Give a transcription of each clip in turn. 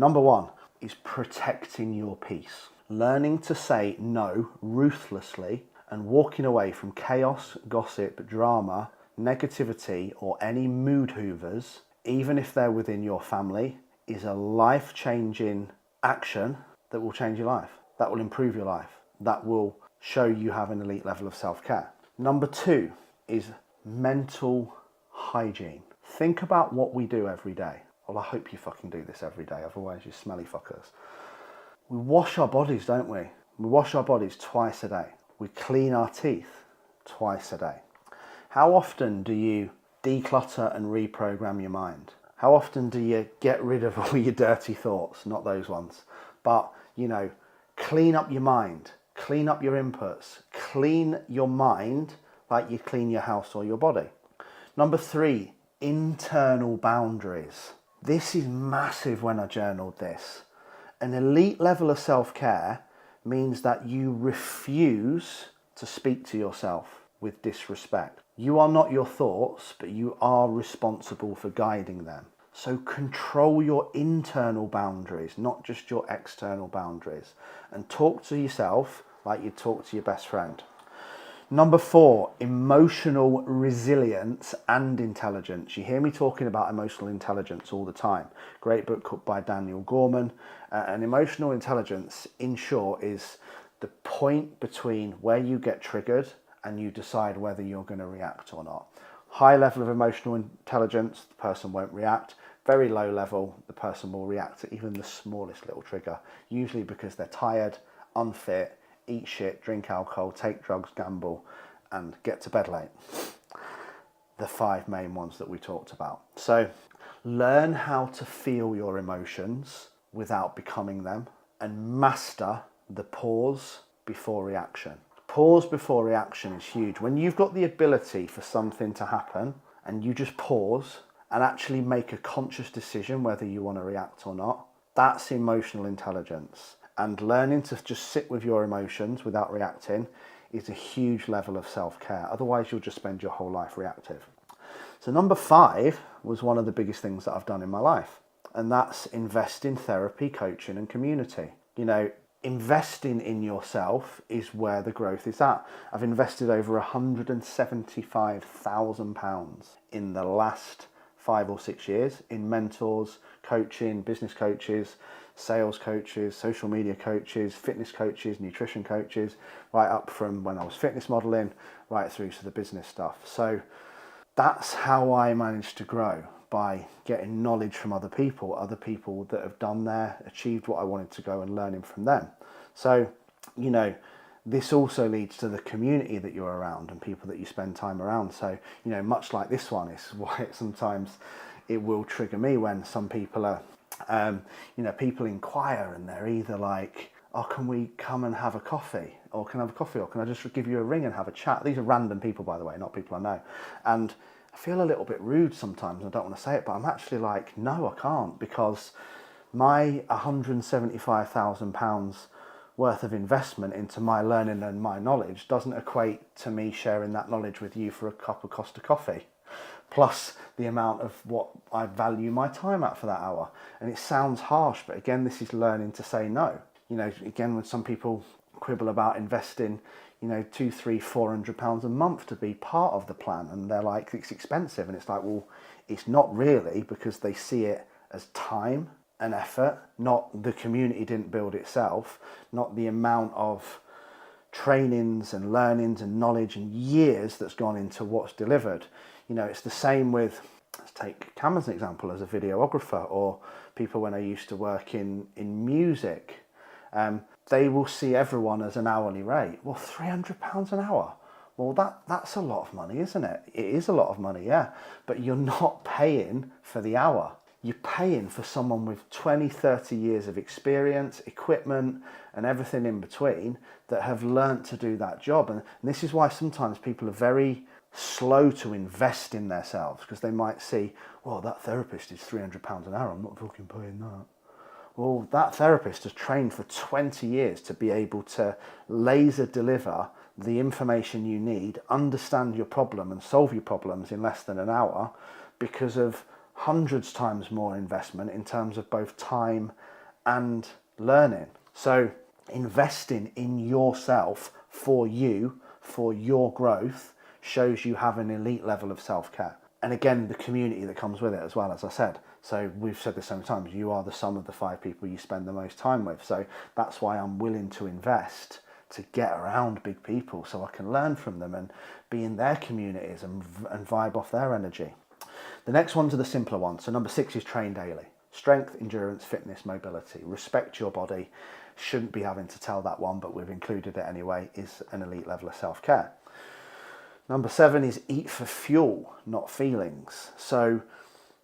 Number one is protecting your peace. Learning to say no ruthlessly and walking away from chaos, gossip, drama, negativity, or any mood hoovers, even if they're within your family, is a life-changing action that will change your life, that will improve your life, that will show you have an elite level of self-care. Number two is mental hygiene. Think about what we do every day. Well, I hope you fucking do this every day, otherwise you smelly fuckers. We wash our bodies, don't we? We wash our bodies twice a day. We clean our teeth twice a day. How often do you declutter and reprogram your mind? How often do you get rid of all your dirty thoughts? Not those ones. But, clean up your mind, clean up your inputs, clean your mind like you clean your house or your body. Number three, internal boundaries. This is massive when I journaled this. An elite level of self-care means that you refuse to speak to yourself with disrespect. You are not your thoughts, but you are responsible for guiding them. So control your internal boundaries, not just your external boundaries, and talk to yourself like you talk to your best friend. Number four, emotional resilience and intelligence. You hear me talking about emotional intelligence all the time. Great book by Daniel Gorman. And emotional intelligence, in short, is the point between where you get triggered and you decide whether you're going to react or not. High level of emotional intelligence, the person won't react. Very low level, the person will react to even the smallest little trigger, usually because they're tired, unfit, eat shit, drink alcohol, take drugs, gamble, and get to bed late. The five main ones that we talked about. So learn how to feel your emotions without becoming them, and master the pause before reaction. Pause before reaction is huge. When you've got the ability for something to happen and you just pause and actually make a conscious decision whether you want to react or not, that's emotional intelligence. And learning to just sit with your emotions without reacting is a huge level of self-care. Otherwise, you'll just spend your whole life reactive. So number five was one of the biggest things that I've done in my life. And that's invest in therapy, coaching, and community. Investing in yourself is where the growth is at. I've invested over £175,000 in the last 5 or 6 years in mentors, coaching, business coaches, sales coaches, social media coaches, fitness coaches, nutrition coaches, right up from when I was fitness modeling, right through to the business stuff. So that's how I managed to grow, by getting knowledge from other people that have done there, achieved what I wanted to go, and learning from them. So, this also leads to the community that you're around and people that you spend time around. So, much like this one, is why sometimes it will trigger me when some people are, people inquire and they're either like, oh, can we come and have a coffee? Or can I have a coffee? Or can I just give you a ring and have a chat? These are random people, by the way, not people I know. And I feel a little bit rude sometimes. I don't want to say it, but I'm actually like, no, I can't, because my £175,000 worth of investment into my learning and my knowledge doesn't equate to me sharing that knowledge with you for a cup of Costa coffee, plus the amount of what I value my time at for that hour. And it sounds harsh, but again, this is learning to say no. Again, when some people quibble about investing, £200, £300, £400 a month to be part of the plan, and they're like, it's expensive. And it's like, well, it's not really, because they see it as time and effort, not the community didn't build itself, not the amount of trainings and learnings and knowledge and years that's gone into what's delivered. It's the same with, let's take Cam as an example, as a videographer, or people when I used to work in music. They will see everyone as an hourly rate. Well, £300 an hour. Well, that's a lot of money, isn't it? It is a lot of money, yeah. But you're not paying for the hour. You're paying for someone with 20, 30 years of experience, equipment, and everything in between that have learnt to do that job. And this is why sometimes people are very slow to invest in themselves, because they might see, well, that therapist is £300 an hour. I'm not fucking paying that. Well, that therapist has trained for 20 years to be able to laser deliver the information you need, understand your problem and solve your problems in less than an hour, because of hundreds times more investment in terms of both time and learning. So investing in yourself for you, for your growth, shows you have an elite level of self-care. And again, the community that comes with it as well, as I said. So we've said this so many times, you are the sum of the 5 people you spend the most time with. So that's why I'm willing to invest to get around big people so I can learn from them and be in their communities and vibe off their energy. The next ones are the simpler ones. So number 6 is train daily. Strength, endurance, fitness, mobility. Respect your body. Shouldn't be having to tell that one, but we've included it anyway, is an elite level of self-care. Number 7 is eat for fuel, not feelings. So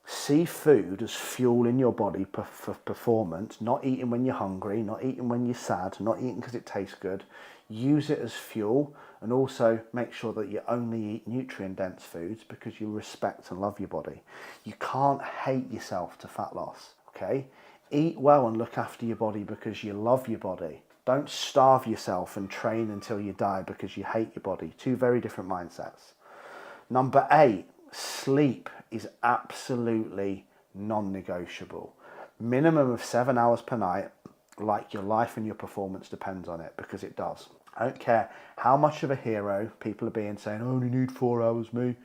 see food as fuel in your body for performance, not eating when you're hungry, not eating when you're sad, not eating because it tastes good. Use it as fuel, and also make sure that you only eat nutrient-dense foods because you respect and love your body. You can't hate yourself to fat loss, okay? Eat well and look after your body because you love your body. Don't starve yourself and train until you die because you hate your body. 2 very different mindsets. Number 8, sleep is absolutely non-negotiable. Minimum of 7 hours per night, like your life and your performance depends on it, because it does. I don't care how much of a hero people are being saying, I only need 4 hours, me.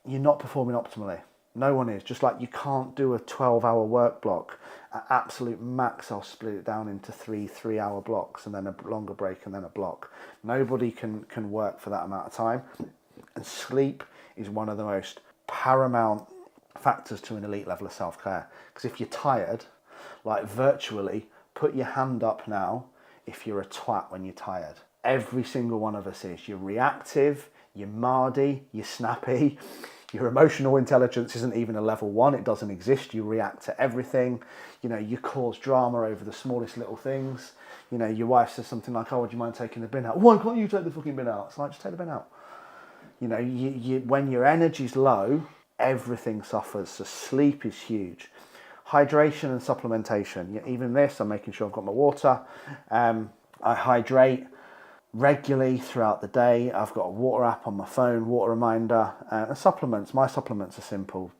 You're not performing optimally. No one is. Just like you can't do a 12-hour work block. At absolute max, I'll split it down into 3-hour blocks and then a longer break and then a block. Nobody can work for that amount of time. And sleep is one of the most paramount factors to an elite level of self-care. Because if you're tired, like virtually, put your hand up now if you're a twat when you're tired. Every single one of us is. You're reactive, you're mardy, you're snappy. Your emotional intelligence isn't even a level 1. It doesn't exist. You react to everything. You know, you cause drama over the smallest little things. You know, your wife says something like, oh, would you mind taking the bin out? Why can't you take the fucking bin out? It's like, just take the bin out. You know, when your energy's low, everything suffers. So sleep is huge. Hydration and supplementation. Yeah, even this, I'm making sure I've got my water. I hydrate regularly throughout the day. I've got a water app on my phone, water reminder. And supplements, my supplements are simple.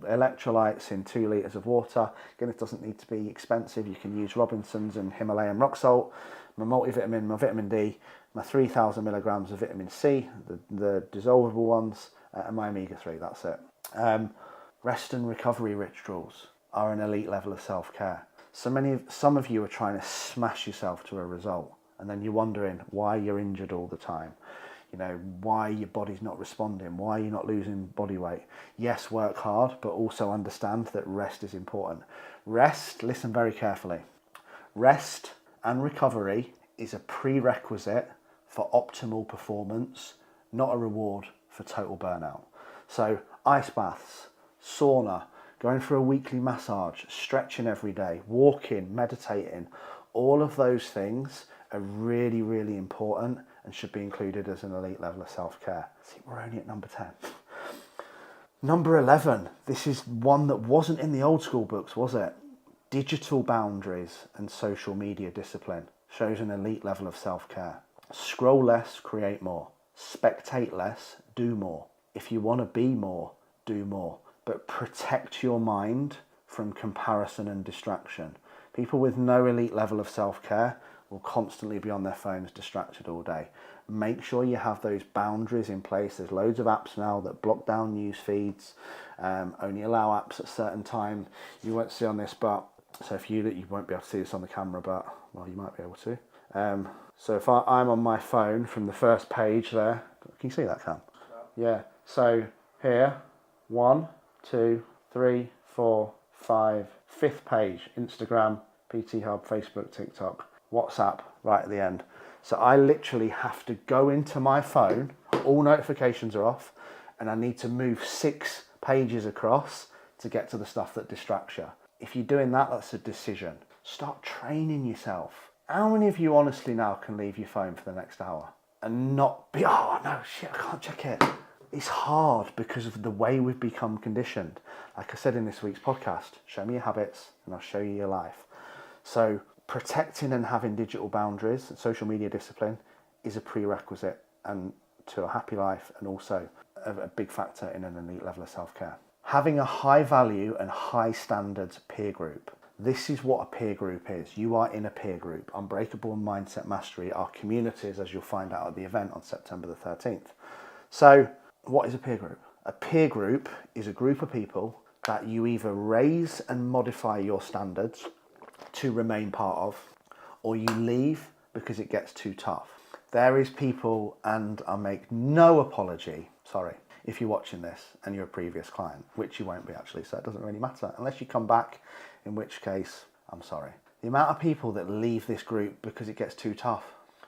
Electrolytes in 2 litres of water. Again, it doesn't need to be expensive. You can use Robinson's and Himalayan rock salt. My multivitamin, my vitamin D, my 3,000 milligrams of vitamin C, the dissolvable ones, and my omega-3, that's it. Rest and recovery rituals are an elite level of self-care. Some of you are trying to smash yourself to a result, and then you're wondering why you're injured all the time. You know, why your body's not responding, why you're not losing body weight. Yes, work hard, but also understand that rest is important. Rest, listen very carefully. Rest and recovery is a prerequisite for optimal performance, not a reward for total burnout. So ice baths, sauna, going for a weekly massage, stretching every day, walking, meditating, all of those things are really, really important and should be included as an elite level of self-care. See, we're only at number 10. Number 11, this is one that wasn't in the old school books, was it? Digital boundaries and social media discipline shows an elite level of self-care. Scroll less, create more. Spectate less, do more. If you want to be more, do more. But protect your mind from comparison and distraction. People with no elite level of self-care will constantly be on their phones distracted all day. Make sure you have those boundaries in place. There's loads of apps now that block down news feeds, only allow apps at certain time. You won't see on this, but so if you won't be able to see this on the camera, but well, you might be able to. So if I'm on my phone from the first page there, can you see that, Cam? Yeah. So here, 1, 2, 3, 4, 5, 5th page, Instagram, PT Hub, Facebook, TikTok, WhatsApp, right at the end. So I literally have to go into my phone, all notifications are off, and I need to move 6 pages across to get to the stuff that distracts you. If you're doing that, that's a decision. Start training yourself. How many of you honestly now can leave your phone for the next hour and not be, oh no, shit, I can't check it. It's hard because of the way we've become conditioned. Like I said in this week's podcast, show me your habits and I'll show you your life. So protecting and having digital boundaries and social media discipline is a prerequisite and to a happy life, and also a big factor in an elite level of self-care. Having a high value and high standards peer group. This is what a peer group is. You are in a peer group. Unbreakable and Mindset Mastery are communities, as you'll find out at the event on September the 13th. So what is a peer group? A peer group is a group of people that you either raise and modify your standards to remain part of, or you leave because it gets too tough. There is people, and I make no apology, sorry, if you're watching this and you're a previous client, which you won't be actually, so it doesn't really matter, unless you come back, in which case, I'm sorry. The amount of people that leave this group because it gets too tough,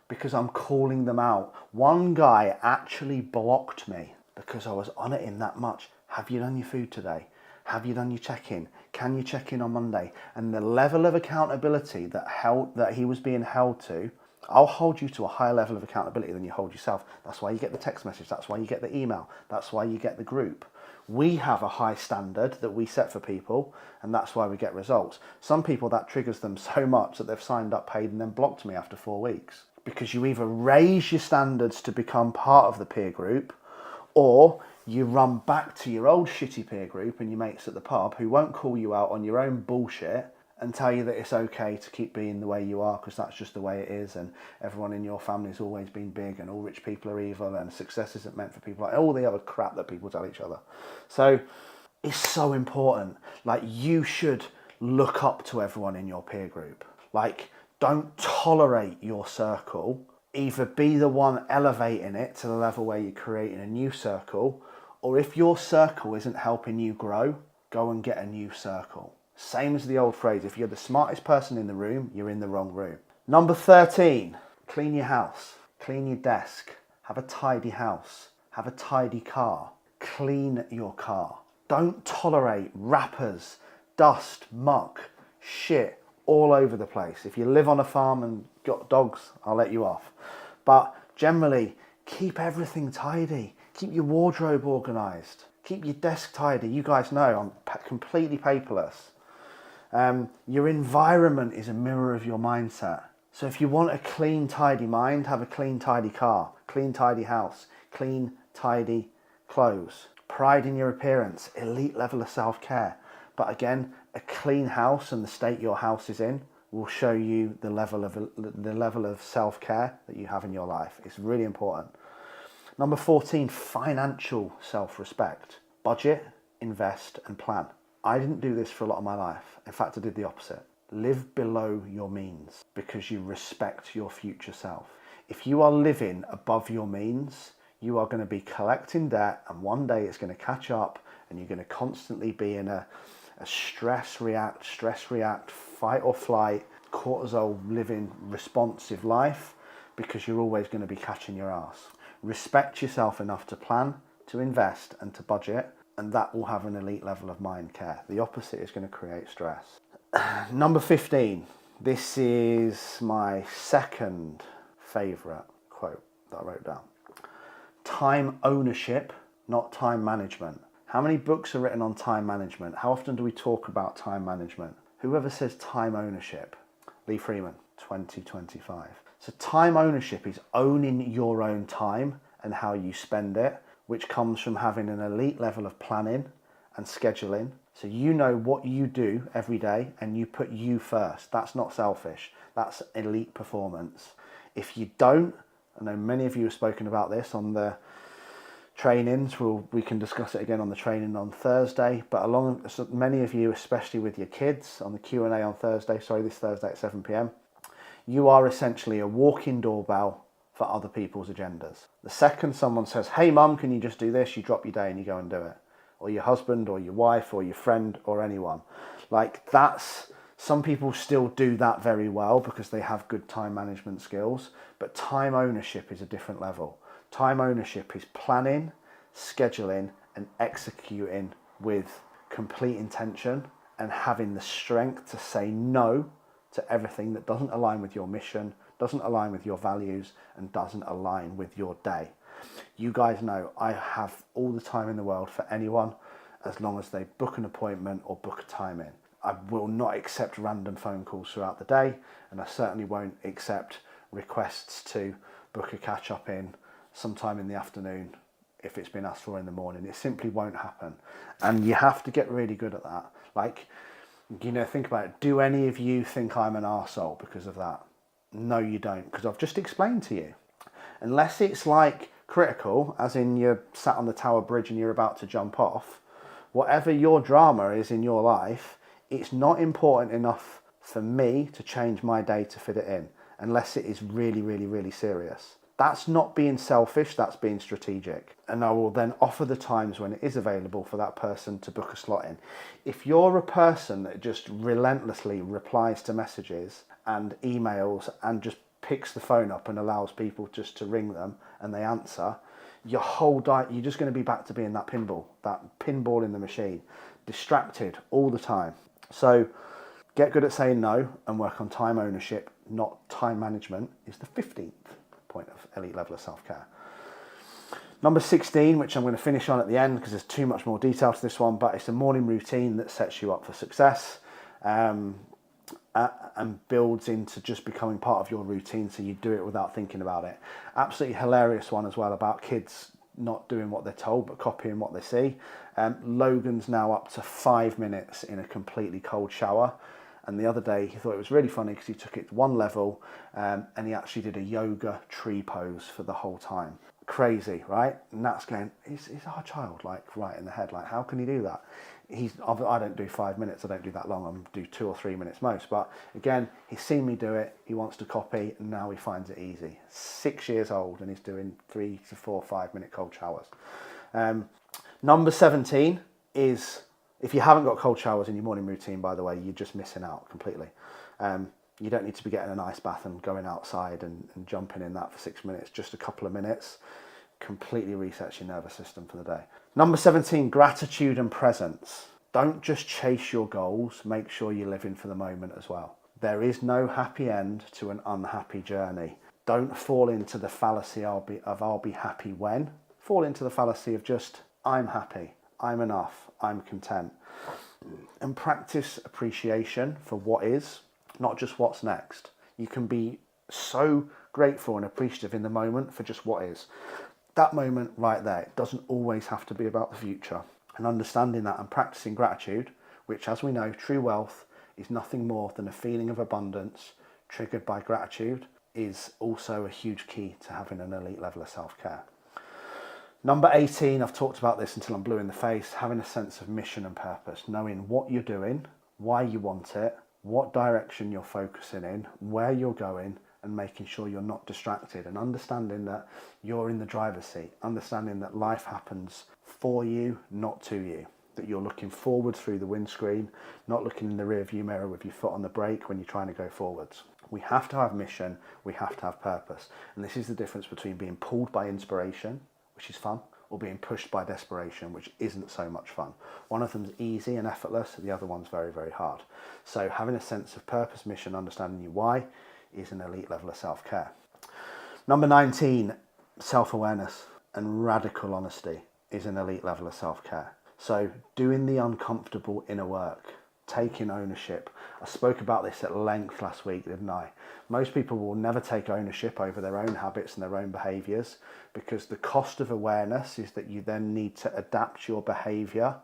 because I'm calling them out. One guy actually blocked me because I was on it in that much. Have you done your food today? Have you done your check-in? Can you check in on Monday? And the level of accountability that he was being held to, I'll hold you to a higher level of accountability than you hold yourself. That's why you get the text message. That's why you get the email. That's why you get the group. We have a high standard that we set for people, and that's why we get results. Some people, that triggers them so much that they've signed up, paid, and then blocked me after 4 weeks. Because you either raise your standards to become part of the peer group, or you run back to your old shitty peer group and your mates at the pub who won't call you out on your own bullshit and tell you that it's okay to keep being the way you are because that's just the way it is, and everyone in your family's always been big and all rich people are evil and success isn't meant for people, like all the other crap that people tell each other. So it's so important. Like, you should look up to everyone in your peer group. Like, don't tolerate your circle. Either be the one elevating it to the level where you're creating a new circle, or if your circle isn't helping you grow, go and get a new circle. Same as the old phrase, if you're the smartest person in the room, you're in the wrong room. Number 13, clean your house, clean your desk, have a tidy house, have a tidy car, clean your car. Don't tolerate wrappers, dust, muck, shit all over the place. If you live on a farm and got dogs, I'll let you off. But generally, keep everything tidy. Keep your wardrobe organised. Keep your desk tidy. You guys know I'm completely paperless. Your environment is a mirror of your mindset. So if you want a clean, tidy mind, have a clean, tidy car, clean, tidy house, clean, tidy clothes. Pride in your appearance, elite level of self-care. But again, a clean house and the state your house is in will show you the level of self-care that you have in your life. It's really important. Number 14, financial self-respect. Budget, invest, and plan. I didn't do this for a lot of my life. In fact, I did the opposite. Live below your means because you respect your future self. If you are living above your means, you are going to be collecting debt, and one day it's going to catch up and you're going to constantly be in a stress react, fight or flight, cortisol living responsive life because you're always going to be catching your ass. Respect yourself enough to plan, to invest and to budget, and that will have an elite level of mind care. The opposite is going to create stress. Number 15. This is my second favourite quote that I wrote down. Time ownership, not time management. How many books are written on time management? How often do we talk about time management? Whoever says time ownership? Lee Freeman, 2025. So time ownership is owning your own time and how you spend it, which comes from having an elite level of planning and scheduling. So you know what you do every day and you put you first. That's not selfish. That's elite performance. If you don't, I know many of you have spoken about this on the trainings. We can discuss it again on the training on Thursday, but so many of you, especially with your kids on the Q&A on Thursday, this Thursday at 7 p.m, you are essentially a walking doorbell for other people's agendas. The second someone says, hey mum, can you just do this? You drop your day and you go and do it. Or your husband or your wife or your friend or anyone. Some people still do that very well because they have good time management skills, but time ownership is a different level. Time ownership is planning, scheduling and executing with complete intention and having the strength to say no to everything that doesn't align with your mission, doesn't align with your values and doesn't align with your day. You guys know I have all the time in the world for anyone as long as they book an appointment or book a time in. I will not accept random phone calls throughout the day, and I certainly won't accept requests to book a catch up in sometime in the afternoon if it's been asked for in the morning. It simply won't happen. And you have to get really good at that. Think about it. Do any of you think I'm an arsehole because of that? No, you don't, because I've just explained to you. Unless it's like critical, as in you're sat on the Tower Bridge and you're about to jump off, whatever your drama is in your life, it's not important enough for me to change my day to fit it in, unless it is really, really, really serious. That's not being selfish, that's being strategic. And I will then offer the times when it is available for that person to book a slot in. If you're a person that just relentlessly replies to messages and emails and just picks the phone up and allows people just to ring them and they answer, your whole diet, you're just going to be back to being that pinball in the machine, distracted all the time. So get good at saying no and work on time ownership, not time management, is the 15th point of elite level of self-care. Number 16, which I'm going to finish on at the end because there's too much more detail to this one, but it's a morning routine that sets you up for success and builds into just becoming part of your routine, so you do it without thinking about it. Absolutely hilarious one as well about kids not doing what they're told but copying what they see. Logan's now up to 5 minutes in a completely cold shower. And the other day he thought it was really funny because he took it to one level and he actually did a yoga tree pose for the whole time. Crazy, right? And Nat's going, is our child like right in the head? Like, how can he do that? I don't do 5 minutes, I don't do that long, I do 2 or 3 minutes most. But again, he's seen me do it, he wants to copy, and now he finds it easy. 6 years old and he's doing 3 to 4, 5 minute cold showers. Number 17 is, if you haven't got cold showers in your morning routine, by the way, you're just missing out completely. You don't need to be getting an ice bath and going outside and jumping in that for 6 minutes. Just a couple of minutes completely resets your nervous system for the day. Number 17, gratitude and presence. Don't just chase your goals, make sure you're living for the moment as well. There is no happy end to an unhappy journey. Don't fall into the fallacy of I'll be happy when. Fall into the fallacy of just, I'm happy, I'm enough, I'm content. And practice appreciation for what is, not just what's next. You can be so grateful and appreciative in the moment for just what is. That moment right there, it doesn't always have to be about the future. And understanding that and practicing gratitude, which, as we know, true wealth is nothing more than a feeling of abundance triggered by gratitude, is also a huge key to having an elite level of self-care. Number 18, I've talked about this until I'm blue in the face, having a sense of mission and purpose, knowing what you're doing, why you want it, what direction you're focusing in, where you're going, and making sure you're not distracted, and understanding that you're in the driver's seat, understanding that life happens for you, not to you, that you're looking forward through the windscreen, not looking in the rear view mirror with your foot on the brake when you're trying to go forwards. We have to have mission, we have to have purpose. And this is the difference between being pulled by inspiration, which is fun, or being pushed by desperation, which isn't so much fun. One of them's easy and effortless, the other one's very, very hard. So having a sense of purpose, mission, understanding your why is an elite level of self-care. Number 19, self-awareness and radical honesty is an elite level of self-care. So doing the uncomfortable inner work, taking ownership. I spoke about this at length last week, didn't I? Most people will never take ownership over their own habits and their own behaviours, because the cost of awareness is that you then need to adapt your behaviour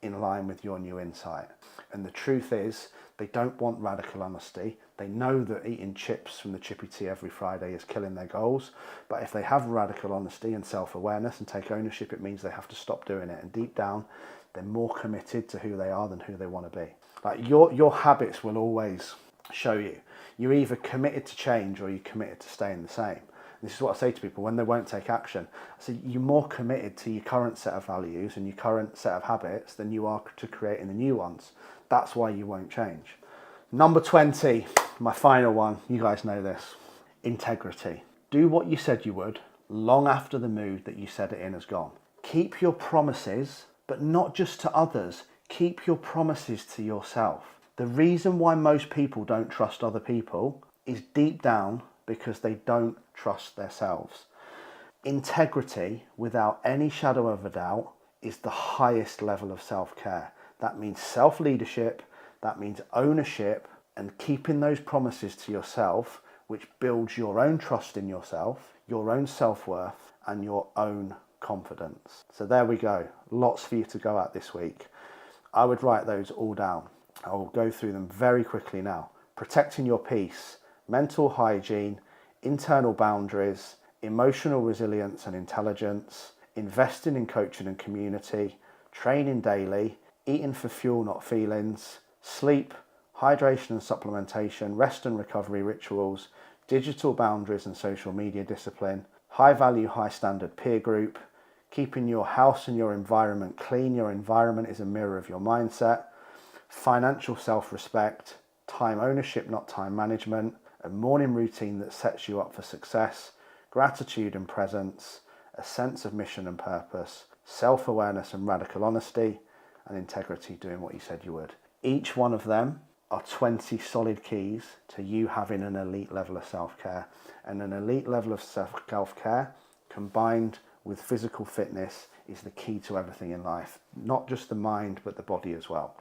in line with your new insight. And the truth is, they don't want radical honesty. They know that eating chips from the Chippy Tea every Friday is killing their goals. But if they have radical honesty and self-awareness and take ownership, it means they have to stop doing it. And deep down, they're more committed to who they are than who they want to be. Like your habits will always show you. You're either committed to change or you're committed to staying the same. This is what I say to people when they won't take action. I say, you're more committed to your current set of values and your current set of habits than you are to creating the new ones. That's why you won't change. Number 20, my final one, you guys know this. Integrity. Do what you said you would long after the mood that you said it in has gone. Keep your promises, but not just to others. Keep your promises to yourself. The reason why most people don't trust other people is deep down because they don't trust themselves. Integrity, without any shadow of a doubt, is the highest level of self-care. That means self-leadership, that means ownership, and keeping those promises to yourself, which builds your own trust in yourself, your own self-worth, and your own confidence. So there we go. Lots for you to go at this week. I would write those all down. I will go through them very quickly now. Protecting your peace, mental hygiene, internal boundaries, emotional resilience and intelligence, investing in coaching and community, training daily, eating for fuel, not feelings, sleep, hydration and supplementation, rest and recovery rituals, digital boundaries and social media discipline, high value, high standard peer group, keeping your house and your environment clean. Your environment is a mirror of your mindset, financial self-respect, time ownership, not time management, a morning routine that sets you up for success, gratitude and presence, a sense of mission and purpose, self-awareness and radical honesty, and integrity, doing what you said you would. Each one of them are 20 solid keys to you having an elite level of self-care. And an elite level of self-care combined with physical fitness is the key to everything in life, not just the mind, but the body as well.